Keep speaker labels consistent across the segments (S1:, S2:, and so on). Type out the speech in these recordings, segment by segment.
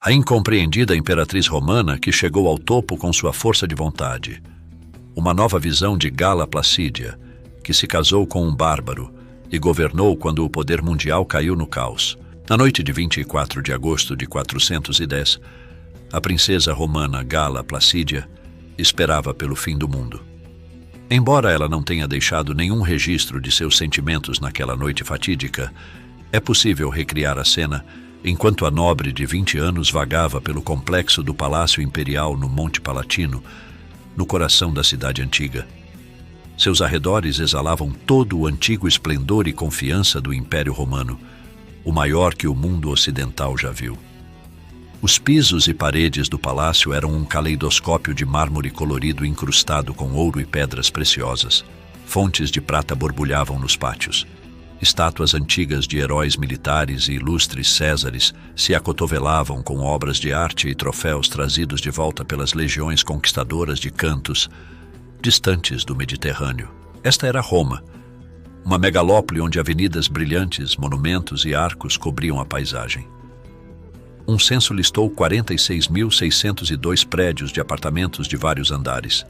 S1: A incompreendida imperatriz romana que chegou ao topo com sua força de vontade. Uma nova visão de Gala Placídia, que se casou com um bárbaro e governou quando o poder mundial caiu no caos. Na noite de 24 de agosto de 410, a princesa romana Gala Placídia esperava pelo fim do mundo. Embora ela não tenha deixado nenhum registro de seus sentimentos naquela noite fatídica, é possível recriar a cena enquanto a nobre de 20 anos vagava pelo complexo do Palácio Imperial no Monte Palatino, no coração da cidade antiga. Seus arredores exalavam todo o antigo esplendor e confiança do Império Romano, o maior que o mundo ocidental já viu. Os pisos e paredes do palácio eram um caleidoscópio de mármore colorido incrustado com ouro e pedras preciosas. Fontes de prata borbulhavam nos pátios. Estátuas antigas de heróis militares e ilustres césares se acotovelavam com obras de arte e troféus trazidos de volta pelas legiões conquistadoras de cantos distantes do Mediterrâneo. Esta era Roma, uma megalópole onde avenidas brilhantes, monumentos e arcos cobriam a paisagem. Um censo listou 46.602 prédios de apartamentos de vários andares,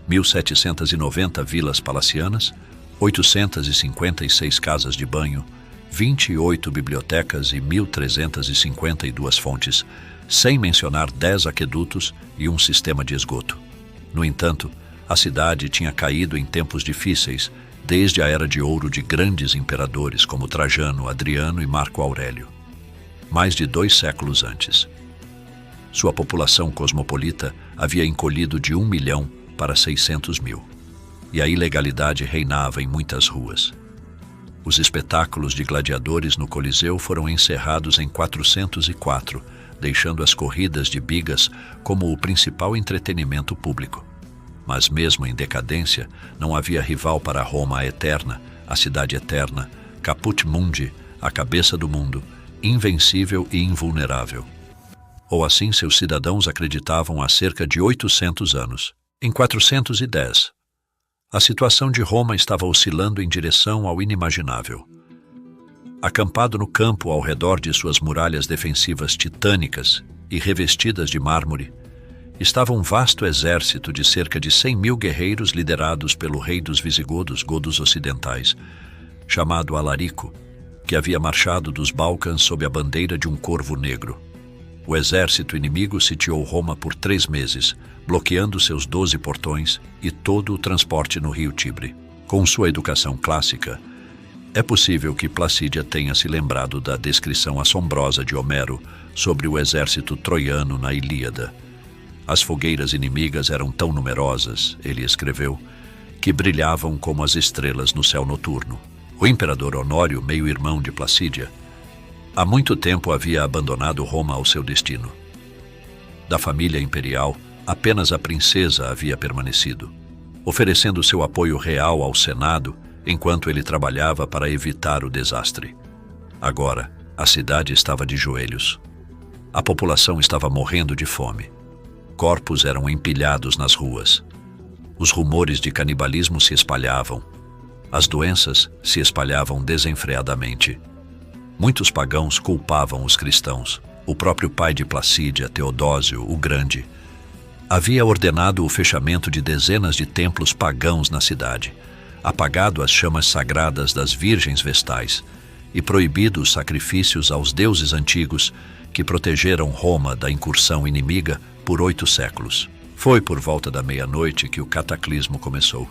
S1: 1.790 vilas palacianas, 856 casas de banho, 28 bibliotecas e 1.352 fontes, sem mencionar 10 aquedutos e um sistema de esgoto. No entanto, a cidade tinha caído em tempos difíceis desde a era de ouro de grandes imperadores como Trajano, Adriano e Marco Aurélio. Mais de 2 séculos antes. Sua população cosmopolita havia encolhido de 1 milhão para 600 mil. E a ilegalidade reinava em muitas ruas. Os espetáculos de gladiadores no Coliseu foram encerrados em 404, deixando as corridas de bigas como o principal entretenimento público. Mas mesmo em decadência, não havia rival para Roma eterna, a cidade eterna, Caput Mundi, a cabeça do mundo, invencível e invulnerável. Ou assim seus cidadãos acreditavam há cerca de 800 anos. Em 410, a situação de Roma estava oscilando em direção ao inimaginável. Acampado no campo ao redor de suas muralhas defensivas titânicas e revestidas de mármore, estava um vasto exército de cerca de 100 mil guerreiros liderados pelo rei dos visigodos godos ocidentais, chamado Alarico, que havia marchado dos Balcãs sob a bandeira de um corvo negro. O exército inimigo sitiou Roma por 3 meses, bloqueando seus 12 portões e todo o transporte no rio Tibre. Com sua educação clássica, é possível que Placídia tenha se lembrado da descrição assombrosa de Homero sobre o exército troiano na Ilíada. As fogueiras inimigas eram tão numerosas, ele escreveu, que brilhavam como as estrelas no céu noturno. O imperador Honório, meio-irmão de Placídia, há muito tempo havia abandonado Roma ao seu destino. Da família imperial, apenas a princesa havia permanecido, oferecendo seu apoio real ao Senado enquanto ele trabalhava para evitar o desastre. Agora, a cidade estava de joelhos. A população estava morrendo de fome. Corpos eram empilhados nas ruas. Os rumores de canibalismo se espalhavam. As doenças se espalhavam desenfreadamente. Muitos pagãos culpavam os cristãos. O próprio pai de Placídia, Teodósio, o Grande, havia ordenado o fechamento de dezenas de templos pagãos na cidade, apagado as chamas sagradas das virgens vestais e proibido os sacrifícios aos deuses antigos que protegeram Roma da incursão inimiga por 8 séculos. Foi por volta da meia-noite que o cataclismo começou.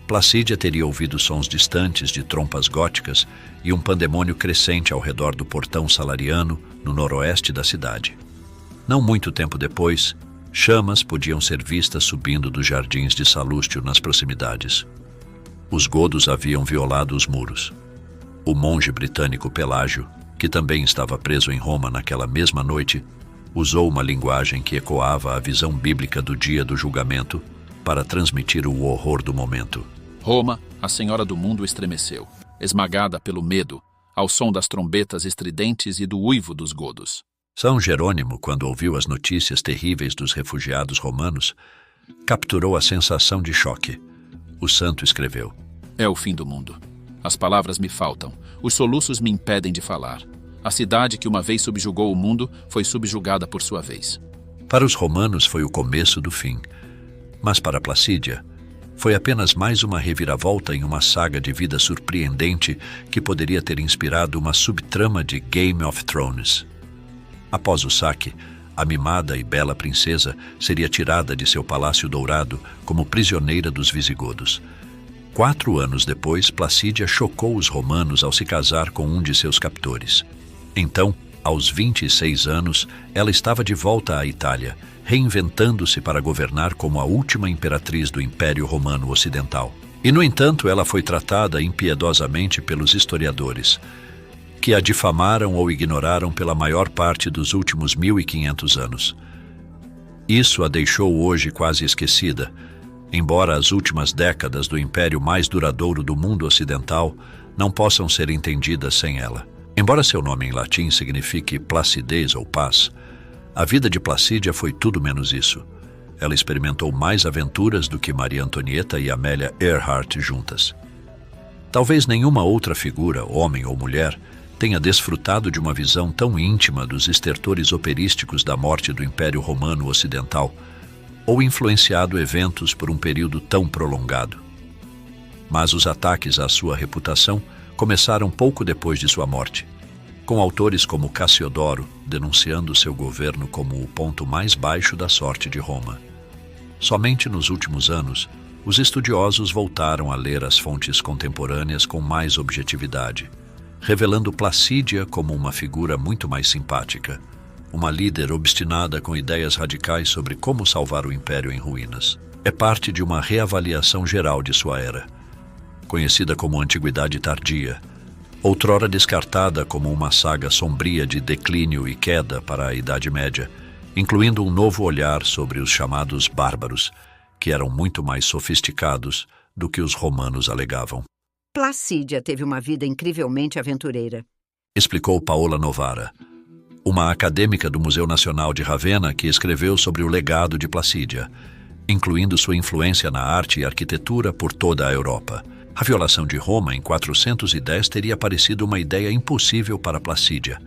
S1: Placídia teria ouvido sons distantes de trompas góticas e um pandemônio crescente ao redor do portão Salariano, no noroeste da cidade. Não muito tempo depois, chamas podiam ser vistas subindo dos jardins de Salústio nas proximidades. Os godos haviam violado os muros. O monge britânico Pelágio, que também estava preso em Roma naquela mesma noite, usou uma linguagem que ecoava a visão bíblica do dia do julgamento para transmitir o horror do momento.
S2: Roma, a senhora do mundo, estremeceu, esmagada pelo medo, ao som das trombetas estridentes e do uivo dos godos.
S1: São Jerônimo, quando ouviu as notícias terríveis dos refugiados romanos, capturou a sensação de choque. O santo escreveu:
S2: É o fim do mundo. As palavras me faltam, os soluços me impedem de falar. A cidade que uma vez subjugou o mundo foi subjugada por sua vez.
S1: Para os romanos foi o começo do fim, mas para Placídia foi apenas mais uma reviravolta em uma saga de vida surpreendente que poderia ter inspirado uma subtrama de Game of Thrones. Após o saque, a mimada e bela princesa seria tirada de seu palácio dourado como prisioneira dos visigodos. 4 anos depois, Placídia chocou os romanos ao se casar com um de seus captores. Então, aos 26 anos, ela estava de volta à Itália, reinventando-se para governar como a última imperatriz do Império Romano Ocidental. E, no entanto, ela foi tratada impiedosamente pelos historiadores, que a difamaram ou ignoraram pela maior parte dos últimos 1500 anos. Isso a deixou hoje quase esquecida, embora as últimas décadas do império mais duradouro do mundo ocidental não possam ser entendidas sem ela. Embora seu nome em latim signifique placidez ou paz, a vida de Placídia foi tudo menos isso. Ela experimentou mais aventuras do que Maria Antonieta e Amélia Earhart juntas. Talvez nenhuma outra figura, homem ou mulher, tenha desfrutado de uma visão tão íntima dos estertores operísticos da morte do Império Romano Ocidental, ou influenciado eventos por um período tão prolongado. Mas os ataques à sua reputação começaram pouco depois de sua morte, com autores como Cassiodoro denunciando seu governo como o ponto mais baixo da sorte de Roma. Somente nos últimos anos, os estudiosos voltaram a ler as fontes contemporâneas com mais objetividade, revelando Placídia como uma figura muito mais simpática, uma líder obstinada com ideias radicais sobre como salvar o império em ruínas. É parte de uma reavaliação geral de sua era, conhecida como Antiguidade Tardia, outrora descartada como uma saga sombria de declínio e queda para a Idade Média, incluindo um novo olhar sobre os chamados bárbaros, que eram muito mais sofisticados do que os romanos alegavam.
S3: Placídia teve uma vida incrivelmente aventureira,
S1: Explicou Paola Novara, uma acadêmica do Museu Nacional de Ravenna que escreveu sobre o legado de Placídia, incluindo sua influência na arte e arquitetura por toda a Europa. A violação de Roma em 410 teria parecido uma ideia impossível para Placídia,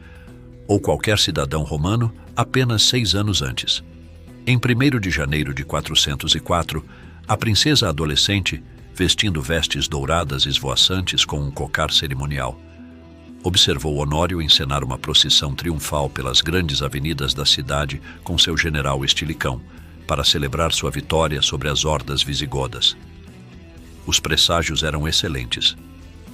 S1: ou qualquer cidadão romano, apenas 6 anos antes. Em 1º de janeiro de 404, a princesa adolescente, vestindo vestes douradas esvoaçantes com um cocar cerimonial, observou Honório encenar uma procissão triunfal pelas grandes avenidas da cidade com seu general Estilicão, para celebrar sua vitória sobre as hordas visigodas. Os presságios eram excelentes.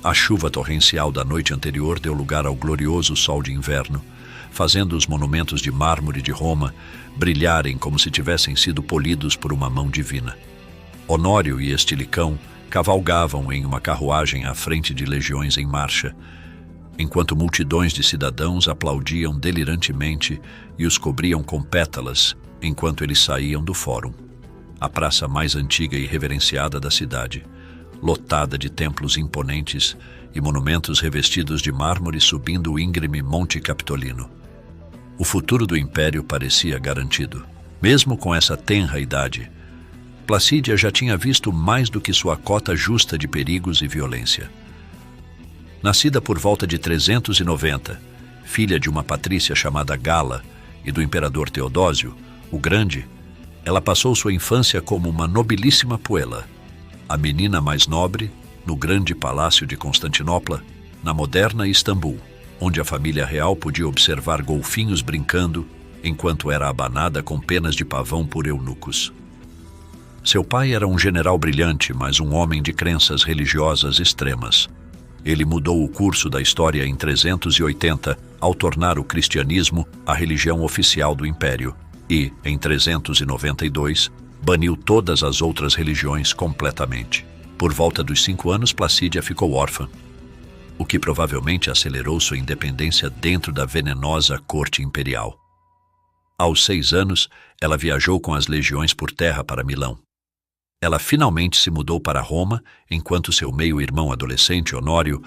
S1: A chuva torrencial da noite anterior deu lugar ao glorioso sol de inverno, fazendo os monumentos de mármore de Roma brilharem como se tivessem sido polidos por uma mão divina. Honório e Estilicão cavalgavam em uma carruagem à frente de legiões em marcha, enquanto multidões de cidadãos aplaudiam delirantemente e os cobriam com pétalas enquanto eles saíam do fórum, a praça mais antiga e reverenciada da cidade, lotada de templos imponentes e monumentos revestidos de mármore subindo o íngreme Monte Capitolino. O futuro do império parecia garantido. Mesmo com essa tenra idade, Placídia já tinha visto mais do que sua cota justa de perigos e violência. Nascida por volta de 390, filha de uma patrícia chamada Gala e do imperador Teodósio, o Grande, ela passou sua infância como uma nobilíssima puella, a menina mais nobre, no grande palácio de Constantinopla, na moderna Istambul, onde a família real podia observar golfinhos brincando enquanto era abanada com penas de pavão por eunucos. Seu pai era um general brilhante, mas um homem de crenças religiosas extremas. Ele mudou o curso da história em 380 ao tornar o cristianismo a religião oficial do império e, em 392, baniu todas as outras religiões completamente. Por volta dos 5 anos, Placídia ficou órfã, o que provavelmente acelerou sua independência dentro da venenosa corte imperial. Aos 6 anos, ela viajou com as legiões por terra para Milão. Ela finalmente se mudou para Roma, enquanto seu meio-irmão adolescente, Honório,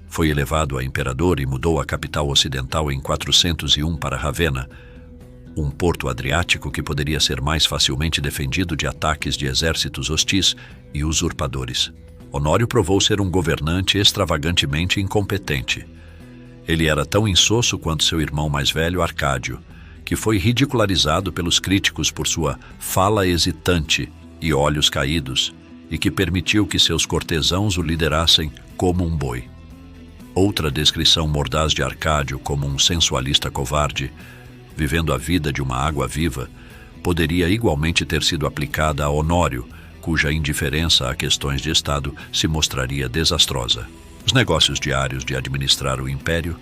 S1: foi elevado a imperador e mudou a capital ocidental em 401 para Ravenna, um porto adriático que poderia ser mais facilmente defendido de ataques de exércitos hostis e usurpadores. Honório provou ser um governante extravagantemente incompetente. Ele era tão insosso quanto seu irmão mais velho, Arcádio, que foi ridicularizado pelos críticos por sua fala hesitante e olhos caídos, e que permitiu que seus cortesãos o liderassem como um boi. Outra descrição mordaz de Arcádio como um sensualista covarde, vivendo a vida de uma água viva, poderia igualmente ter sido aplicada a Honório, cuja indiferença a questões de Estado se mostraria desastrosa. Os negócios diários de administrar o império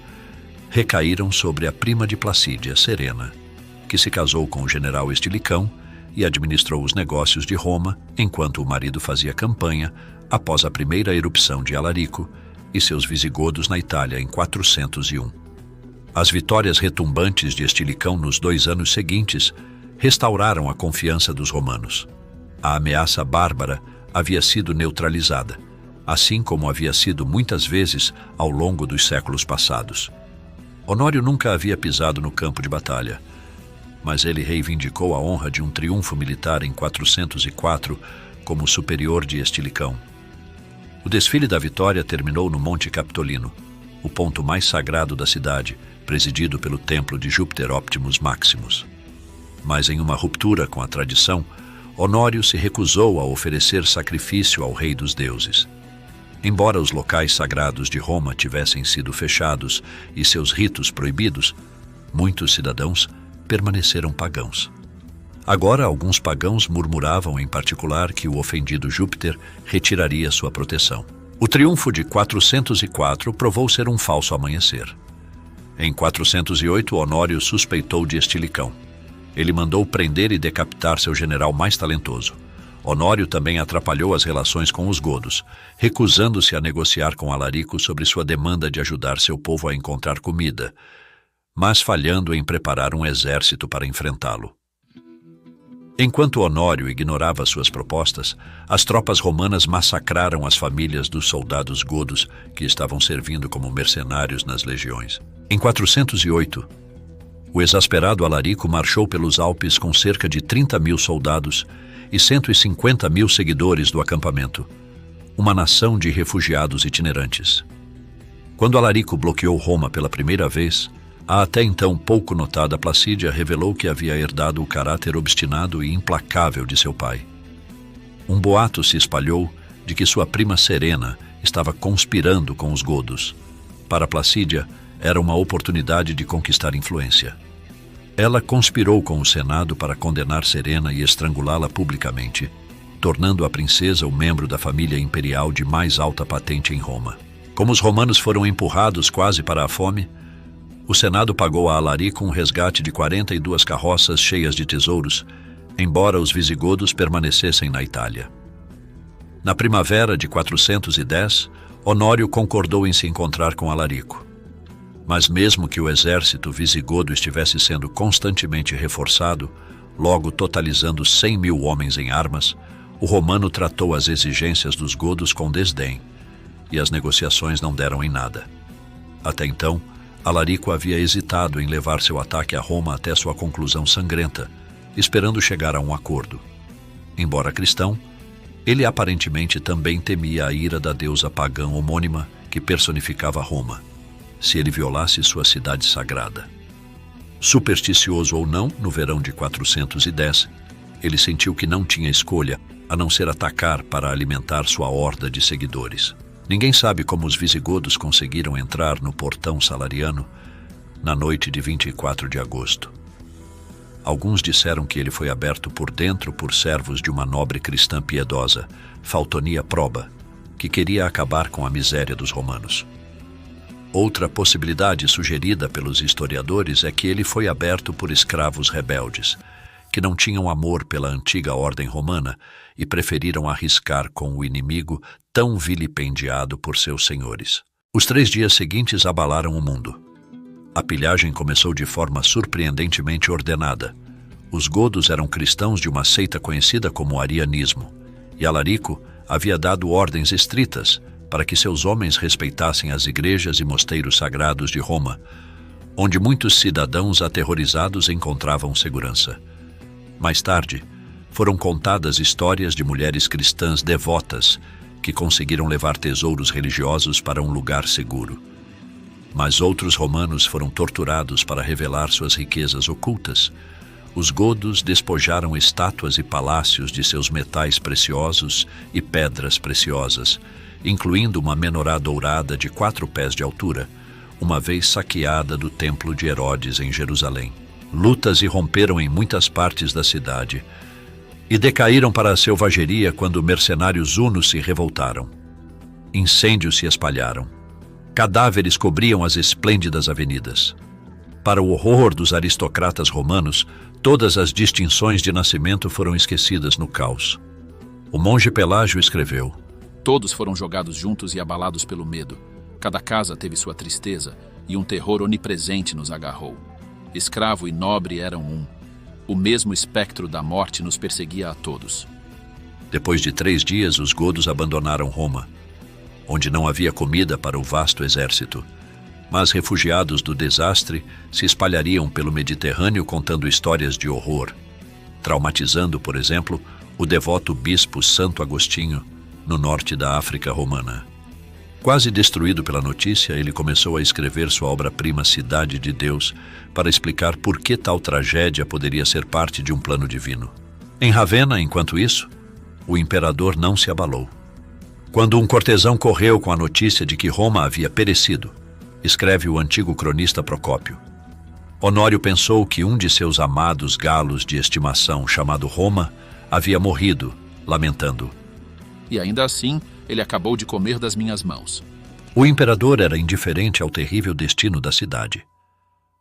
S1: recaíram sobre a prima de Placídia, Serena, que se casou com o general Estilicão e administrou os negócios de Roma enquanto o marido fazia campanha após a primeira erupção de Alarico e seus visigodos na Itália em 401. As vitórias retumbantes de Estilicão nos 2 anos seguintes restauraram a confiança dos romanos. A ameaça bárbara havia sido neutralizada, assim como havia sido muitas vezes ao longo dos séculos passados. Honório nunca havia pisado no campo de batalha, mas ele reivindicou a honra de um triunfo militar em 404 como superior de Estilicão. O desfile da vitória terminou no Monte Capitolino, o ponto mais sagrado da cidade, presidido pelo templo de Júpiter Optimus Maximus. Mas em uma ruptura com a tradição, Honório se recusou a oferecer sacrifício ao rei dos deuses. Embora os locais sagrados de Roma tivessem sido fechados e seus ritos proibidos, muitos cidadãos permaneceram pagãos. Agora, alguns pagãos murmuravam em particular que o ofendido Júpiter retiraria sua proteção. O triunfo de 404 provou ser um falso amanhecer. Em 408, Honório suspeitou de Estilicão. Ele mandou prender e decapitar seu general mais talentoso. Honório também atrapalhou as relações com os godos, recusando-se a negociar com Alarico sobre sua demanda de ajudar seu povo a encontrar comida, mas falhando em preparar um exército para enfrentá-lo. Enquanto Honório ignorava suas propostas, as tropas romanas massacraram as famílias dos soldados godos que estavam servindo como mercenários nas legiões. Em 408, o exasperado Alarico marchou pelos Alpes com cerca de 30.000 soldados e 150.000 seguidores do acampamento, uma nação de refugiados itinerantes. Quando Alarico bloqueou Roma pela primeira vez, a até então pouco notada Placídia revelou que havia herdado o caráter obstinado e implacável de seu pai. Um boato se espalhou de que sua prima Serena estava conspirando com os godos. Para Placídia, era uma oportunidade de conquistar influência. Ela conspirou com o Senado para condenar Serena e estrangulá-la publicamente, tornando a princesa o membro da família imperial de mais alta patente em Roma. Como os romanos foram empurrados quase para a fome, o Senado pagou a Alarico um resgate de 42 carroças cheias de tesouros, embora os visigodos permanecessem na Itália. Na primavera de 410, Honório concordou em se encontrar com Alarico. Mas mesmo que o exército visigodo estivesse sendo constantemente reforçado, logo totalizando 100.000 homens em armas, o romano tratou as exigências dos godos com desdém, e as negociações não deram em nada. Até então, Alarico havia hesitado em levar seu ataque a Roma até sua conclusão sangrenta, esperando chegar a um acordo. Embora cristão, ele aparentemente também temia a ira da deusa pagã homônima que personificava Roma, se ele violasse sua cidade sagrada. Supersticioso ou não, no verão de 410, ele sentiu que não tinha escolha a não ser atacar para alimentar sua horda de seguidores. Ninguém sabe como os visigodos conseguiram entrar no portão salariano na noite de 24 de agosto. Alguns disseram que ele foi aberto por dentro por servos de uma nobre cristã piedosa, Faltonia Proba, que queria acabar com a miséria dos romanos. Outra possibilidade sugerida pelos historiadores é que ele foi aberto por escravos rebeldes, que não tinham amor pela antiga ordem romana e preferiram arriscar com o inimigo tão vilipendiado por seus senhores. Os 3 dias seguintes abalaram o mundo. A pilhagem começou de forma surpreendentemente ordenada. Os godos eram cristãos de uma seita conhecida como arianismo, e Alarico havia dado ordens estritas para que seus homens respeitassem as igrejas e mosteiros sagrados de Roma, onde muitos cidadãos aterrorizados encontravam segurança. Mais tarde, foram contadas histórias de mulheres cristãs devotas que conseguiram levar tesouros religiosos para um lugar seguro. Mas outros romanos foram torturados para revelar suas riquezas ocultas. Os godos despojaram estátuas e palácios de seus metais preciosos e pedras preciosas, incluindo uma menorá dourada de 4 pés de altura, uma vez saqueada do templo de Herodes em Jerusalém. Lutas irromperam em muitas partes da cidade e decaíram para a selvageria quando mercenários hunos se revoltaram. Incêndios se espalharam. Cadáveres cobriam as esplêndidas avenidas. Para o horror dos aristocratas romanos, todas as distinções de nascimento foram esquecidas no caos. O monge Pelágio escreveu:
S2: Todos foram jogados juntos e abalados pelo medo. Cada casa teve sua tristeza, e um terror onipresente nos agarrou. Escravo e nobre eram um. O mesmo espectro da morte nos perseguia a todos.
S1: Depois de 3 dias, os godos abandonaram Roma, onde não havia comida para o vasto exército. Mas refugiados do desastre se espalhariam pelo Mediterrâneo contando histórias de horror, traumatizando, por exemplo, o devoto bispo Santo Agostinho, no norte da África romana. Quase destruído pela notícia, ele começou a escrever sua obra-prima Cidade de Deus para explicar por que tal tragédia poderia ser parte de um plano divino. Em Ravenna, enquanto isso, o imperador não se abalou. Quando um cortesão correu com a notícia de que Roma havia perecido, escreve o antigo cronista Procópio, Honório pensou que um de seus amados galos de estimação, chamado Roma, havia morrido, lamentando:
S2: E ainda assim, ele acabou de comer das minhas mãos.
S1: O imperador era indiferente ao terrível destino da cidade,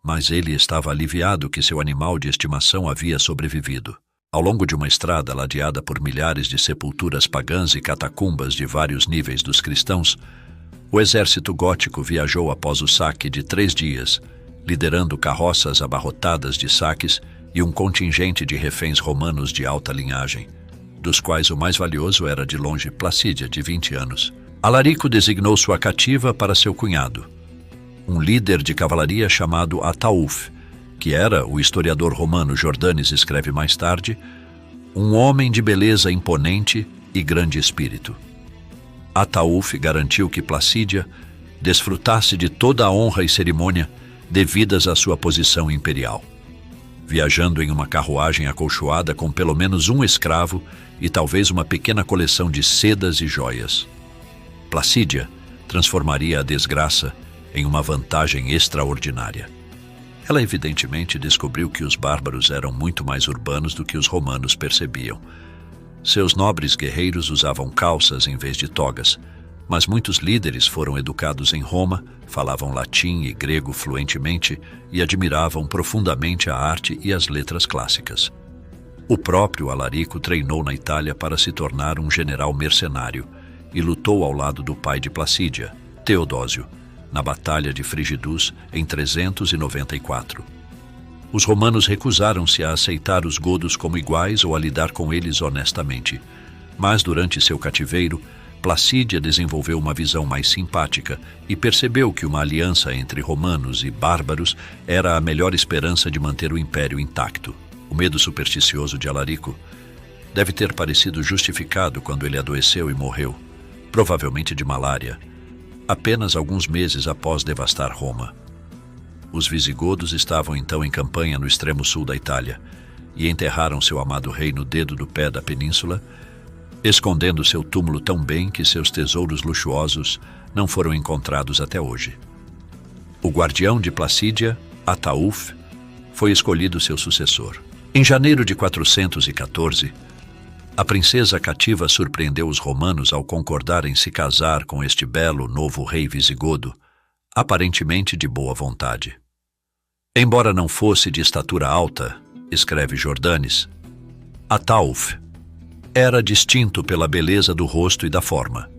S1: mas ele estava aliviado que seu animal de estimação havia sobrevivido. Ao longo de uma estrada ladeada por milhares de sepulturas pagãs e catacumbas de vários níveis dos cristãos, o exército gótico viajou após o saque de 3 dias, liderando carroças abarrotadas de saques e um contingente de reféns romanos de alta linhagem, dos quais o mais valioso era de longe Placídia, de 20 anos. Alarico designou sua cativa para seu cunhado, um líder de cavalaria chamado Ataúf, que era, o historiador romano Jordanes escreve mais tarde, um homem de beleza imponente e grande espírito. Ataúf garantiu que Placídia desfrutasse de toda a honra e cerimônia devidas à sua posição imperial, viajando em uma carruagem acolchoada com pelo menos um escravo e talvez uma pequena coleção de sedas e joias. Placídia transformaria a desgraça em uma vantagem extraordinária. Ela evidentemente descobriu que os bárbaros eram muito mais urbanos do que os romanos percebiam. Seus nobres guerreiros usavam calças em vez de togas, mas muitos líderes foram educados em Roma, falavam latim e grego fluentemente e admiravam profundamente a arte e as letras clássicas. O próprio Alarico treinou na Itália para se tornar um general mercenário e lutou ao lado do pai de Placídia, Teodósio, na Batalha de Frigidus em 394. Os romanos recusaram-se a aceitar os godos como iguais ou a lidar com eles honestamente, mas durante seu cativeiro, Placídia desenvolveu uma visão mais simpática e percebeu que uma aliança entre romanos e bárbaros era a melhor esperança de manter o império intacto. O medo supersticioso de Alarico deve ter parecido justificado quando ele adoeceu e morreu, provavelmente de malária, apenas alguns meses após devastar Roma. Os visigodos estavam então em campanha no extremo sul da Itália e enterraram seu amado rei no dedo do pé da península, escondendo seu túmulo tão bem que seus tesouros luxuosos não foram encontrados até hoje. O guardião de Placídia, Ataúf, foi escolhido seu sucessor. Em janeiro de 414, a princesa cativa surpreendeu os romanos ao concordar em se casar com este belo novo rei visigodo, aparentemente de boa vontade. Embora não fosse de estatura alta, escreve Jordanes, Ataúf era distinto pela beleza do rosto e da forma.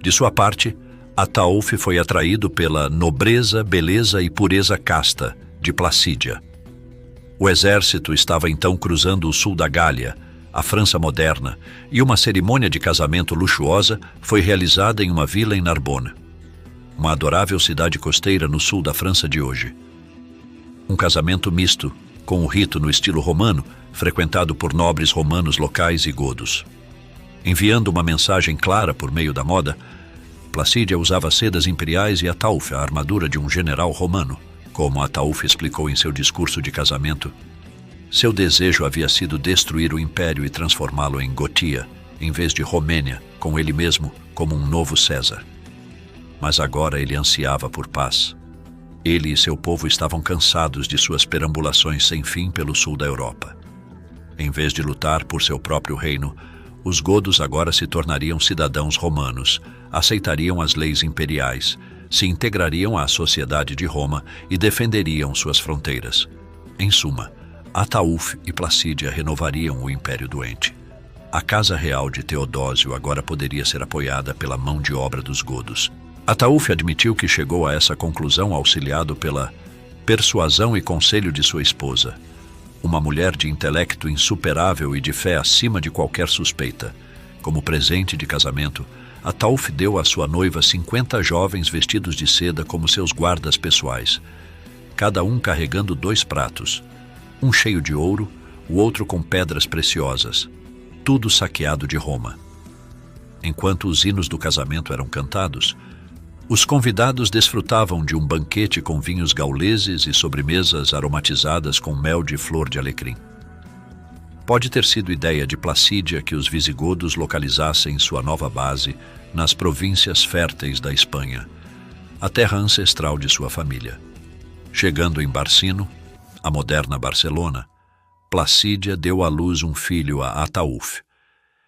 S1: De sua parte, Ataúf foi atraído pela nobreza, beleza e pureza casta de Placídia. O exército estava então cruzando o sul da Gália, a França moderna, e uma cerimônia de casamento luxuosa foi realizada em uma vila em Narbonne, uma adorável cidade costeira no sul da França de hoje. Um casamento misto, com o rito no estilo romano, frequentado por nobres romanos locais e godos. Enviando uma mensagem clara por meio da moda, Placídia usava sedas imperiais e Ataulf a armadura de um general romano, como Ataulf explicou em seu discurso de casamento. Seu desejo havia sido destruir o império e transformá-lo em Gotia, em vez de Romênia, com ele mesmo como um novo César. Mas agora ele ansiava por paz. Ele e seu povo estavam cansados de suas perambulações sem fim pelo sul da Europa. Em vez de lutar por seu próprio reino, os godos agora se tornariam cidadãos romanos, aceitariam as leis imperiais, se integrariam à sociedade de Roma e defenderiam suas fronteiras. Em suma, Ataulf e Placídia renovariam o império doente. A casa real de Teodósio agora poderia ser apoiada pela mão de obra dos godos. Ataulf admitiu que chegou a essa conclusão auxiliado pela persuasão e conselho de sua esposa, uma mulher de intelecto insuperável e de fé acima de qualquer suspeita. Como presente de casamento, Ataulf deu à sua noiva 50 jovens vestidos de seda como seus guardas pessoais, cada um carregando 2 pratos, um cheio de ouro, o outro com pedras preciosas, tudo saqueado de Roma. Enquanto os hinos do casamento eram cantados, os convidados desfrutavam de um banquete com vinhos gauleses e sobremesas aromatizadas com mel de flor de alecrim. Pode ter sido ideia de Placídia que os visigodos localizassem sua nova base nas províncias férteis da Espanha, a terra ancestral de sua família. Chegando em Barcino, a moderna Barcelona, Placídia deu à luz um filho a Ataulf.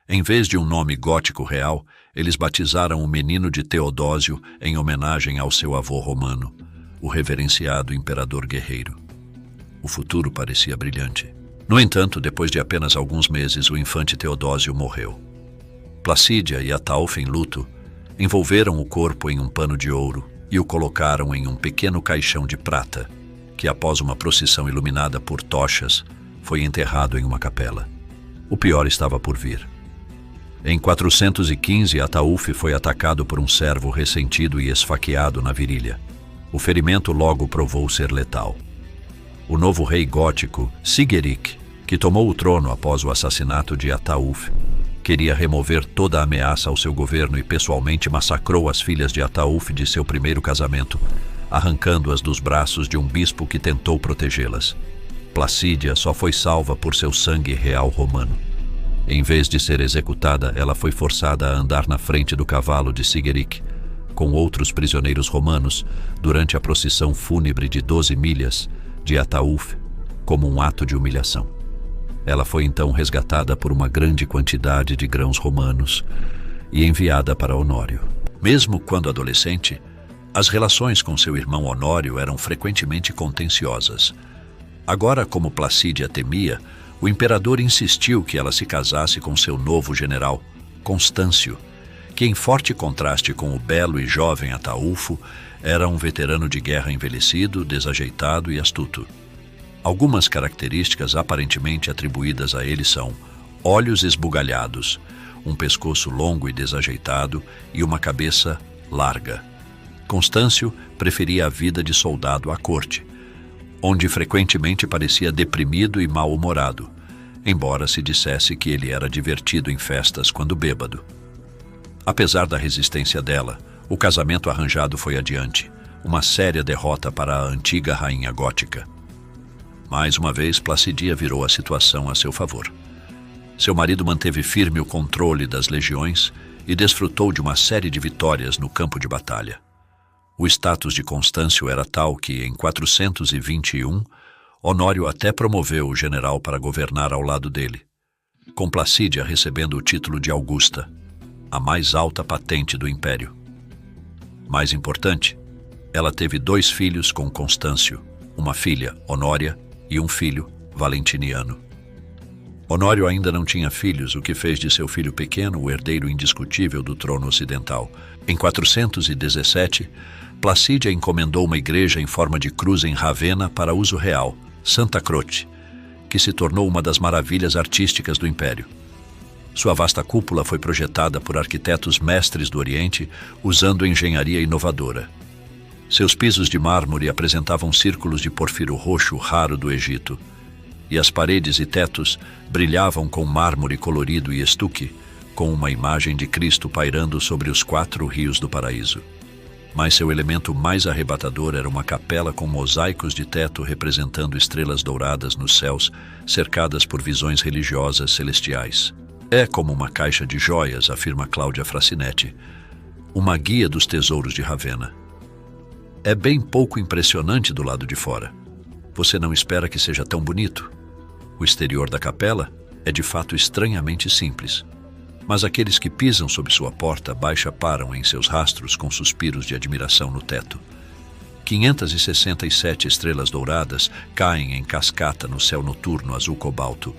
S1: Em vez de um nome gótico real, eles batizaram o menino de Teodósio em homenagem ao seu avô romano, o reverenciado imperador guerreiro. O futuro parecia brilhante. No entanto, depois de apenas alguns meses, o infante Teodósio morreu. Placídia e Ataulf, em luto, envolveram o corpo em um pano de ouro e o colocaram em um pequeno caixão de prata, que após uma procissão iluminada por tochas, foi enterrado em uma capela. O pior estava por vir. Em 415, Ataulf foi atacado por um servo ressentido e esfaqueado na virilha. O ferimento logo provou ser letal. O novo rei gótico, Sigeric, que tomou o trono após o assassinato de Ataulf, queria remover toda a ameaça ao seu governo e pessoalmente massacrou as filhas de Ataulf de seu primeiro casamento, arrancando-as dos braços de um bispo que tentou protegê-las. Placídia só foi salva por seu sangue real romano. Em vez de ser executada, ela foi forçada a andar na frente do cavalo de Sigeric, com outros prisioneiros romanos, durante a procissão fúnebre de 12 milhas de Ataulf, como um ato de humilhação. Ela foi então resgatada por uma grande quantidade de grãos romanos e enviada para Honório. Mesmo quando adolescente, as relações com seu irmão Honório eram frequentemente contenciosas. Agora, como Placídia temia, o imperador insistiu que ela se casasse com seu novo general, Constâncio, que, em forte contraste com o belo e jovem Ataulfo, era um veterano de guerra envelhecido, desajeitado e astuto. Algumas características aparentemente atribuídas a ele são olhos esbugalhados, um pescoço longo e desajeitado e uma cabeça larga. Constâncio preferia a vida de soldado à corte, onde frequentemente parecia deprimido e mal-humorado, embora se dissesse que ele era divertido em festas quando bêbado. Apesar da resistência dela, o casamento arranjado foi adiante, uma séria derrota para a antiga rainha gótica. Mais uma vez, Placidia virou a situação a seu favor. Seu marido manteve firme o controle das legiões e desfrutou de uma série de vitórias no campo de batalha. O status de Constâncio era tal que, em 421, Honório até promoveu o general para governar ao lado dele, com Placídia recebendo o título de Augusta, a mais alta patente do império. Mais importante, ela teve 2 filhos com Constâncio, uma filha, Honória, e um filho, Valentiniano. Honório ainda não tinha filhos, o que fez de seu filho pequeno o herdeiro indiscutível do trono ocidental. Em 417, Placídia encomendou uma igreja em forma de cruz em Ravenna para uso real, Santa Croce, que se tornou uma das maravilhas artísticas do império. Sua vasta cúpula foi projetada por arquitetos mestres do Oriente, usando engenharia inovadora. Seus pisos de mármore apresentavam círculos de porfiro roxo raro do Egito, e as paredes e tetos brilhavam com mármore colorido e estuque, com uma imagem de Cristo pairando sobre os 4 rios do paraíso. Mas seu elemento mais arrebatador era uma capela com mosaicos de teto representando estrelas douradas nos céus, cercadas por visões religiosas celestiais. É como uma caixa de joias, afirma Cláudia Frassinetti, uma guia dos tesouros de Ravenna. É bem pouco impressionante do lado de fora. Você não espera que seja tão bonito. O exterior da capela é de fato estranhamente simples, mas aqueles que pisam sob sua porta baixa param em seus rastros com suspiros de admiração no teto. 567 estrelas douradas caem em cascata no céu noturno azul cobalto,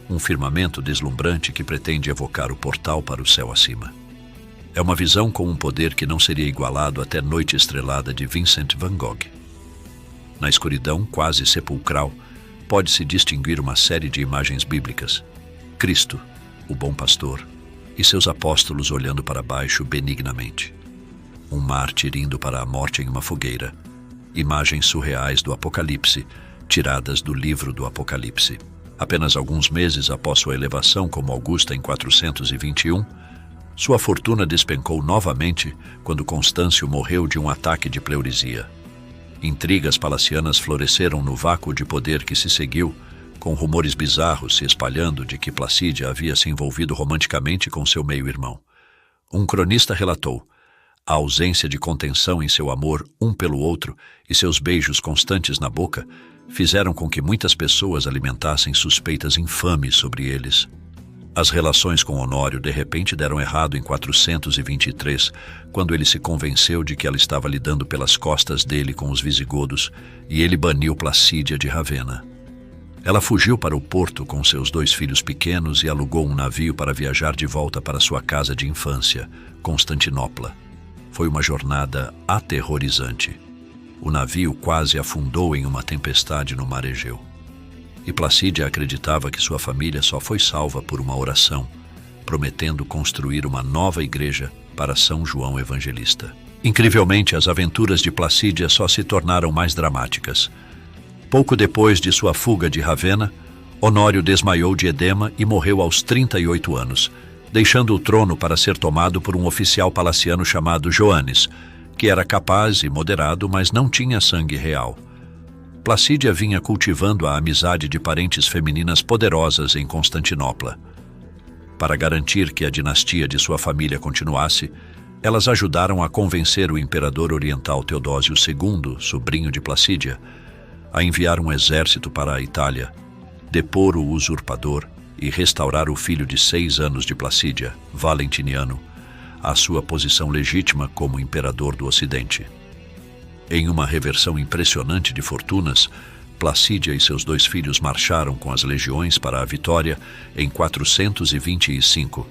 S1: um firmamento deslumbrante que pretende evocar o portal para o céu acima. É uma visão com um poder que não seria igualado até Noite Estrelada de Vincent van Gogh. Na escuridão quase sepulcral, pode-se distinguir uma série de imagens bíblicas. Cristo, o bom pastor, e seus apóstolos olhando para baixo benignamente. Um mártir indo para a morte em uma fogueira. Imagens surreais do Apocalipse, tiradas do livro do Apocalipse. Apenas alguns meses após sua elevação como Augusta em 421, sua fortuna despencou novamente quando Constâncio morreu de um ataque de pleurisia. Intrigas palacianas floresceram no vácuo de poder que se seguiu, com rumores bizarros se espalhando de que Placídia havia se envolvido romanticamente com seu meio-irmão. Um cronista relatou: a ausência de contenção em seu amor um pelo outro e seus beijos constantes na boca fizeram com que muitas pessoas alimentassem suspeitas infames sobre eles. As relações com Honório de repente deram errado em 423, quando ele se convenceu de que ela estava lidando pelas costas dele com os visigodos, e ele baniu Placídia de Ravenna. Ela fugiu para o porto com seus 2 filhos pequenos e alugou um navio para viajar de volta para sua casa de infância, Constantinopla. Foi uma jornada aterrorizante. O navio quase afundou em uma tempestade no mar Egeu. E Placídia acreditava que sua família só foi salva por uma oração, prometendo construir uma nova igreja para São João Evangelista. Incrivelmente, as aventuras de Placídia só se tornaram mais dramáticas. Pouco depois de sua fuga de Ravenna, Honório desmaiou de edema e morreu aos 38 anos, deixando o trono para ser tomado por um oficial palaciano chamado Joanes, que era capaz e moderado, mas não tinha sangue real. Placídia vinha cultivando a amizade de parentes femininas poderosas em Constantinopla. Para garantir que a dinastia de sua família continuasse, elas ajudaram a convencer o imperador oriental Teodósio II, sobrinho de Placídia, a enviar um exército para a Itália, depor o usurpador e restaurar o filho de 6 anos de Placídia, Valentiniano, à sua posição legítima como imperador do Ocidente. Em uma reversão impressionante de fortunas, Placídia e seus 2 filhos marcharam com as legiões para a vitória em 425.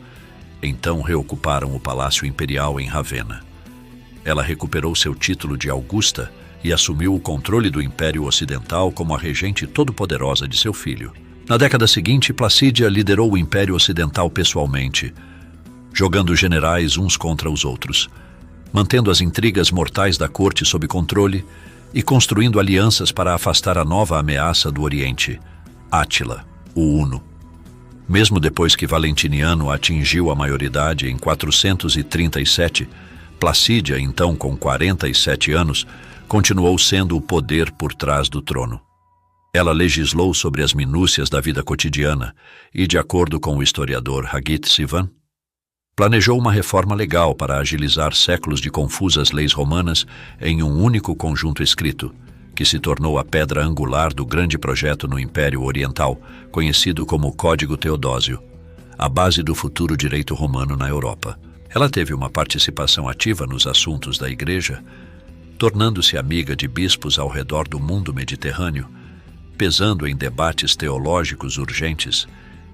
S1: Então reocuparam o Palácio Imperial em Ravenna. Ela recuperou seu título de Augusta e assumiu o controle do Império Ocidental como a regente todo-poderosa de seu filho. Na década seguinte, Placídia liderou o Império Ocidental pessoalmente, jogando generais uns contra os outros, mantendo as intrigas mortais da corte sob controle e construindo alianças para afastar a nova ameaça do Oriente, Átila, o Huno. Mesmo depois que Valentiniano atingiu a maioridade em 437, Placídia, então com 47 anos, continuou sendo o poder por trás do trono. Ela legislou sobre as minúcias da vida cotidiana e, de acordo com o historiador Hagit Sivan, planejou uma reforma legal para agilizar séculos de confusas leis romanas em um único conjunto escrito, que se tornou a pedra angular do grande projeto no Império Oriental, conhecido como Código Teodósio, a base do futuro direito romano na Europa. Ela teve uma participação ativa nos assuntos da Igreja, tornando-se amiga de bispos ao redor do mundo mediterrâneo, pesando em debates teológicos urgentes,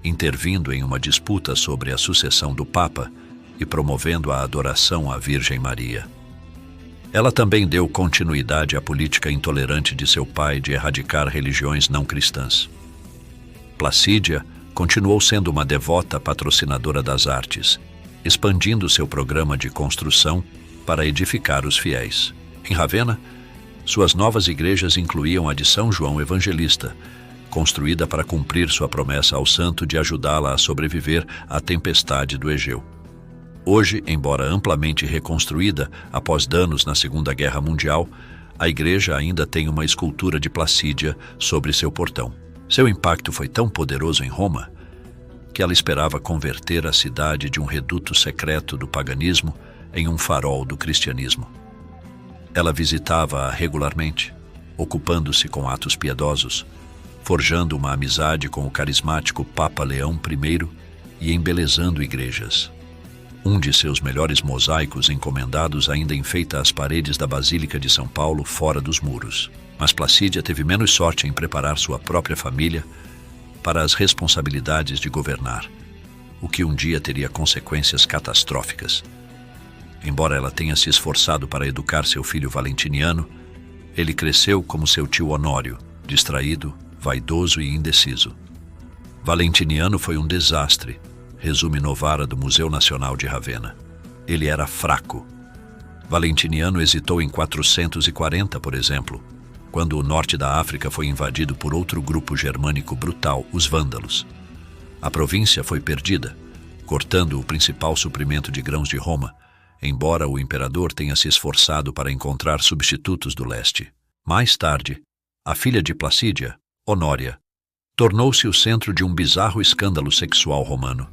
S1: intervindo em uma disputa sobre a sucessão do Papa e promovendo a adoração à Virgem Maria. Ela também deu continuidade à política intolerante de seu pai de erradicar religiões não cristãs. Placídia continuou sendo uma devota patrocinadora das artes, expandindo seu programa de construção para edificar os fiéis. Em Ravenna, suas novas igrejas incluíam a de São João Evangelista, construída para cumprir sua promessa ao santo de ajudá-la a sobreviver à tempestade do Egeu. Hoje, embora amplamente reconstruída após danos na Segunda Guerra Mundial, a igreja ainda tem uma escultura de Placídia sobre seu portão. Seu impacto foi tão poderoso em Roma que ela esperava converter a cidade de um reduto secreto do paganismo em um farol do cristianismo. Ela visitava-a regularmente, ocupando-se com atos piedosos, forjando uma amizade com o carismático Papa Leão I e embelezando igrejas. Um de seus melhores mosaicos encomendados ainda enfeita as paredes da Basílica de São Paulo fora dos muros. Mas Placídia teve menos sorte em preparar sua própria família para as responsabilidades de governar, o que um dia teria consequências catastróficas. Embora ela tenha se esforçado para educar seu filho Valentiniano, ele cresceu como seu tio Honório, distraído, vaidoso e indeciso. Valentiniano foi um desastre, resume Novara do Museu Nacional de Ravenna. Ele era fraco. Valentiniano hesitou em 440, por exemplo, quando o norte da África foi invadido por outro grupo germânico brutal, os vândalos. A província foi perdida, cortando o principal suprimento de grãos de Roma, embora o imperador tenha se esforçado para encontrar substitutos do leste. Mais tarde, a filha de Placídia, Honória, tornou-se o centro de um bizarro escândalo sexual romano.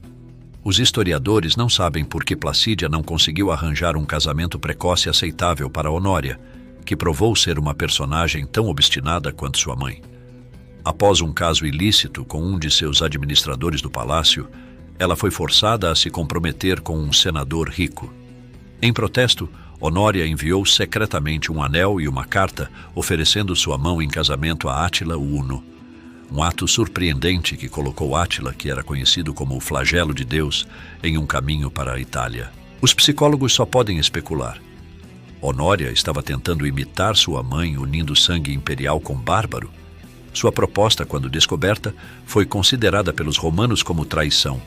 S1: Os historiadores não sabem por que Placídia não conseguiu arranjar um casamento precoce aceitável para Honória, que provou ser uma personagem tão obstinada quanto sua mãe. Após um caso ilícito com um de seus administradores do palácio, ela foi forçada a se comprometer com um senador rico. Em protesto, Honória enviou secretamente um anel e uma carta oferecendo sua mão em casamento a Átila o Huno. Um ato surpreendente que colocou Átila, que era conhecido como o flagelo de Deus, em um caminho para a Itália. Os psicólogos só podem especular. Honória estava tentando imitar sua mãe, unindo sangue imperial com bárbaro. Sua proposta, quando descoberta, foi considerada pelos romanos como traição.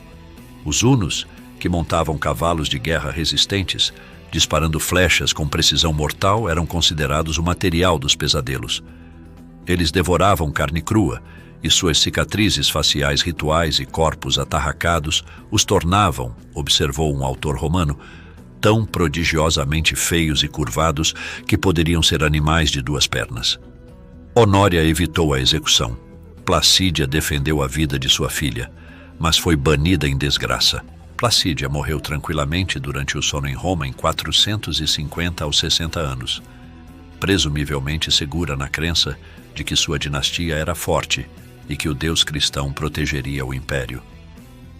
S1: Os hunos, que montavam cavalos de guerra resistentes, disparando flechas com precisão mortal, eram considerados o material dos pesadelos. Eles devoravam carne crua, e suas cicatrizes faciais rituais e corpos atarracados os tornavam, observou um autor romano, tão prodigiosamente feios e curvados que poderiam ser animais de duas pernas. Honória evitou a execução. Placídia defendeu a vida de sua filha, mas foi banida em desgraça. Placídia morreu tranquilamente durante o sono em Roma em 450 aos 60 anos, presumivelmente segura na crença de que sua dinastia era forte e que o Deus cristão protegeria o império.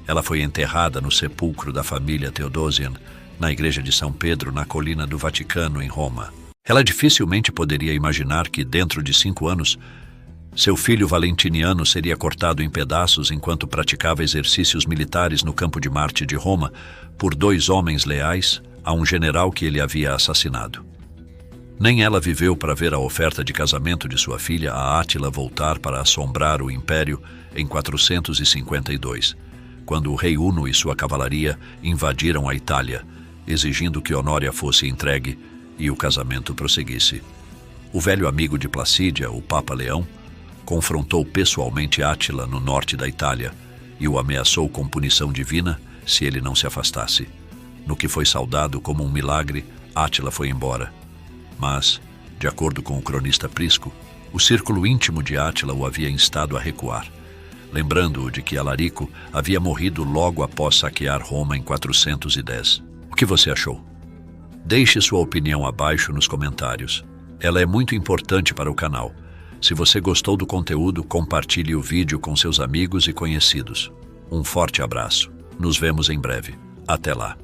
S1: Ela foi enterrada no sepulcro da família Theodosian, na igreja de São Pedro, na colina do Vaticano, em Roma. Ela dificilmente poderia imaginar que, dentro de 5 anos, seu filho Valentiniano seria cortado em pedaços enquanto praticava exercícios militares no campo de Marte de Roma por 2 homens leais a um general que ele havia assassinado. Nem ela viveu para ver a oferta de casamento de sua filha a Átila voltar para assombrar o império em 452, quando o rei Huno e sua cavalaria invadiram a Itália, exigindo que Honória fosse entregue e o casamento prosseguisse. O velho amigo de Placídia, o Papa Leão, confrontou pessoalmente Átila no norte da Itália e o ameaçou com punição divina se ele não se afastasse. No que foi saudado como um milagre, Átila foi embora. Mas, de acordo com o cronista Prisco, o círculo íntimo de Átila o havia instado a recuar, lembrando-o de que Alarico havia morrido logo após saquear Roma em 410. O que você achou? Deixe sua opinião abaixo nos comentários. Ela é muito importante para o canal. Se você gostou do conteúdo, compartilhe o vídeo com seus amigos e conhecidos. Um forte abraço. Nos vemos em breve. Até lá.